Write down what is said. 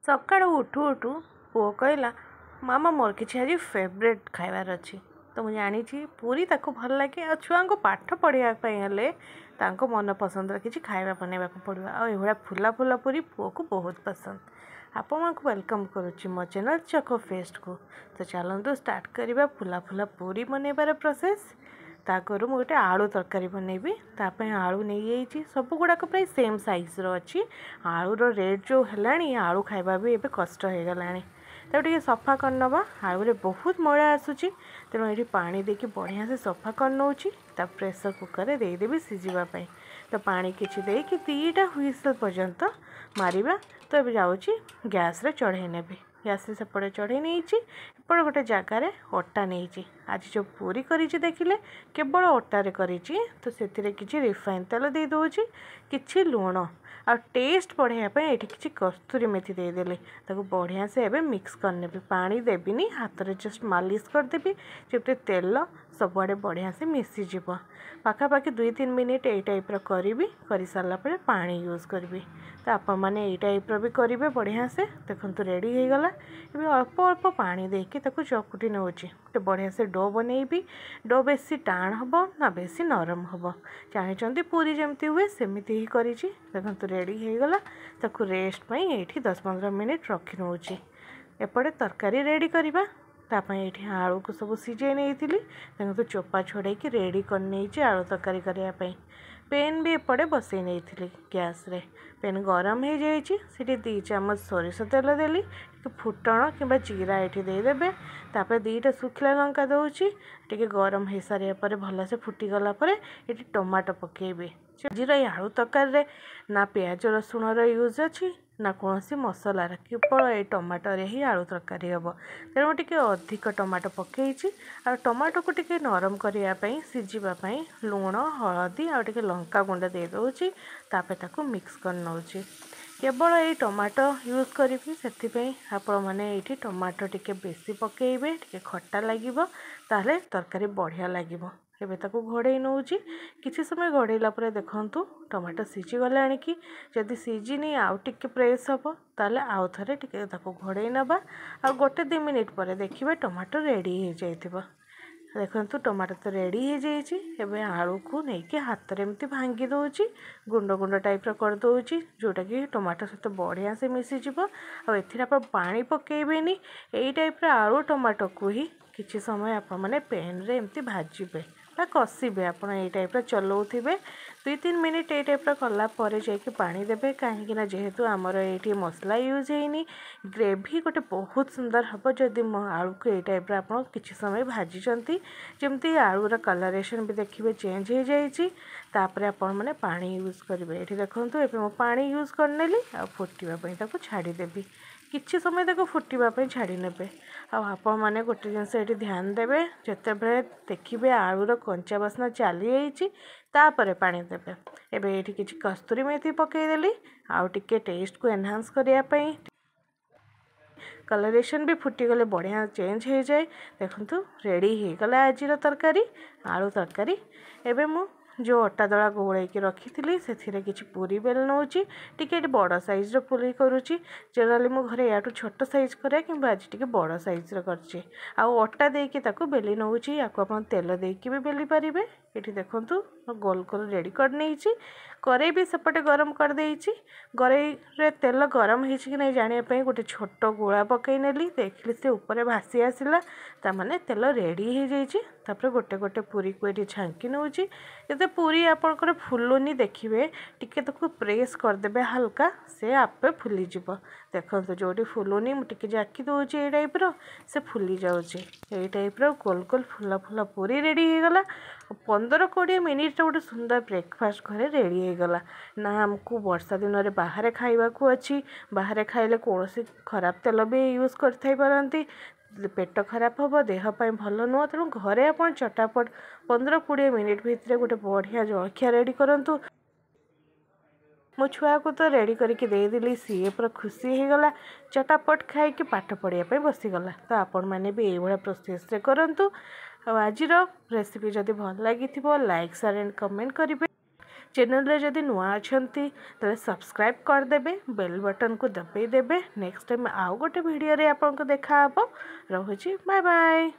सकाळु उठू उठू पुओ कहला मामा मोर किसी आज फेवरेट खाइबार अच्छी तो मुझे जानी पूरी ताको भल लगे आ छुआ को पाठ पढ़ाई हेले तांको मन पसंद किसी खाଇବା बनैबा पड़ो आ फुला फुला पूरी पुओ को बहुत पसंद। आपण को वेलकम करुच्ची मो चैनल चको फेस्ट को। तो चलतु स्टार्ट करवा फुला फुला पूरी बनैबार प्रोसेस। ताकरू मु गोटे आलू तरकारी बनैबी तापे आलू नहीं जाइए सब गुड़ाक प्राय सेम साइज अच्छी। आलूर रेट जो है आलू खाइबा भी एबे कष्ट हो गलानी। तो सफा करनबा आलू बहुत मैला आसूची तेणु ये पानी देकी बढ़िया से सफा कर नौची। प्रेसर कुकर रे देदेवी सिझापी तो पानी किछि देकी 2टा हुइसल पर्यंत मारिबा। तो ये जाऊँगी गैस रे चढ़े नेबी। गैस रे सेपटे चढ़े नहीं एपटे गोटे जगार अटा नहीं आज जो पूरी करी देखिले केवल अटारे करी तो से किसी रिफाइन तेल दे दूची किछि लुण आ टेस्ट बढ़ाई ये किसी कस्तूरी मेथी देदेली ताको बढ़िया से एबे मिक्स करने पानी देविनी हाथ रे जस्ट मालिश करदेवी जब तेल सबुआड़े बढ़िया से मिसीज पाखापाखि 2-3 मिनिट यही टाइप्र करी कर सारापर पानी यूज करी। तो आपण मैंने यही टाइप्र भी करेंगे बढ़िया से देखो रेडी हो गला। ये अल्प अल्प पानी देके चकुटी नौची गोटे बढ़िया से डो बनैबी। डो बेसी टाण हम ना बेसी नरम हम चाहते पूरी जमती हुए सेमती ही करी देखो रेडी हो गला। ताकू रेस्ट पाई ये 10-15 मिनिट रखी नौची। एपटे तरकारी रेडी करवा ये आलू को सब सीझे नहीं देखो चोपा छोड़े रेडी कर आलू तरकारी करने। पेन भी एपटे बसई नहीं गैस रे पेन गरम हो जाए 2 चामच सोरिष तेल देली फुटण कि जीरा ये देदेवे। तापर 2टा सुखिला लंका दौची टे गरम हो सारे भल से फुटीगला ये टमाटो पकेबी। आज आलू तरकारी ना प्याज रसुण यूज अच्छी ना कौन मसलार केवल ये टमाटो ही आलू तरकारी हम तेणु टे अधिक टमाटो पकई आ टमाटो को टे नरम करने सीझापी लुण हलदी आ लंका गुंड दे दूची तापर मिक्स कर नौची। केवल ये टमाटो यूज करी से आपण मैंने ये टमाटो टे बेसी पकेबे टे खट्टा लगे ताहले तरकारी बढ़िया लगे। एबे ताको घोड़े नौची किसी समय घोड़ेला पर देखंतु टमाटो सीझी गला कि जदि सीझिनी आउ टिके प्रेस हम ताले आउ थरे टिके ताको घोड़े नबा आ 1-2 मिनिट पर देखिबे टमाटो रेडी हो जाइथिबो। देखंतु टमाटो तो रेडी हो जाइए। एबे आलू को लेकिन हाथ में एमती भांगी दौची गुंड गुंड टाइप कर दौची जोटा कि टमाटो सहित बढ़िया से मिसीज आप पानी पकेबेनी यही टाइप आलू टमाटो को ही किसी समय आप मैंने पेन रे एमती भाजबे कषिबे आप टाइप चलाउे 2-3 मिनिट ये टाइप कलापर जाकि पानी देवे कहीं जेहेतु आमर ये मसला यूज होनी ग्रेवी गोटे बहुत सुंदर हम जदि आलू को ये टाइप आप किसी समय भाजी जमती आलूर कलरेशन भी देखिए चेंज हो जापर आपण मैंने पानी यूज करेंगे। ये देखो ये पानी यूज करनेली आ फुटापी छाड़देवी किछि समय तक फुटापी छाड़ी ने। आपण मैंने गोटे जिनस ये ध्यान देवे जिते बड़े देखिए आलूर कंचा बास्ना चली जापर पानी देवे। एबे ये किसी कस्तूरी मेथी पकईदेली आउ टिके टेस्ट को एनहांस करने कलरेशन भी फुटीगले बढ़िया चेंज हो जाए। देखो रेडी हो गला आज तरकारी आलू तरकारी। एबे मु जो अटा दला गोलैकी रखी से किसी पूरी बेल नौची टिके बड़ साइज पूरी करुच्ची जनरली मो घरे या छोट साइज करे कि आज टिके बड़ साइज करची आउ अटा देकी ताको बेली नौची या तेल देकी भी बेली पारिबे। ये देखो गोल गोल रेडी कर नहीं कड़े भी सेपटे गरम कर देइछि। गरे तेल गरम हो कि नहीं जानापी गोटे छोट गोला पकई नेली देखिली से ऊपर भासी आसला ताने तेल रेडी हो जाइए। गोटे गोटे पूरी को ये छांकी नौची जब पूरी आपंकर फुलुनी देखिए टिके ताको प्रेस करदे हल्का से आपे फुली जीव। देखो जो फुलुनी मुझे जाकी दूसरी ये टाइप्र से फुली जाऊँगी ये टाइप्र गोल गोल फुला फुला पूरी रेडी हो गला। 15-20 मिनिट गोटे सुंदर ब्रेकफास्ट घरे रेडी हो गला ना। आमको वर्षा दिन में बाहर खाइबा को अच्छी बाहर खाइले कौन खराब तेल भी यूज करते पेट खराब हम देहपाई भल नुह तेणु घरे आप चटापट 15-20 मिनिट भितर गोटे बढ़िया जलखिया रेडी करूँ। मो छुआ को तो रेडी करके देदेली सी पूरा खुशी हो गला चटापट खाई पाठ पढ़ाई बसीगला। तो आपण मैंने भी ये प्रोसेस करूँ। आज रेसिपी जदि भल लगी लाइक शेयर एंड कमेंट करेंगे। चैनल रे जदि नुआ अछंती तो सब्सक्राइब करदेबे बेल बटन को दबाई देबे नेक्स्ट टाइम आउ गोटे वीडियो रे आपन को देखा हबो। रहुची बाय बाय।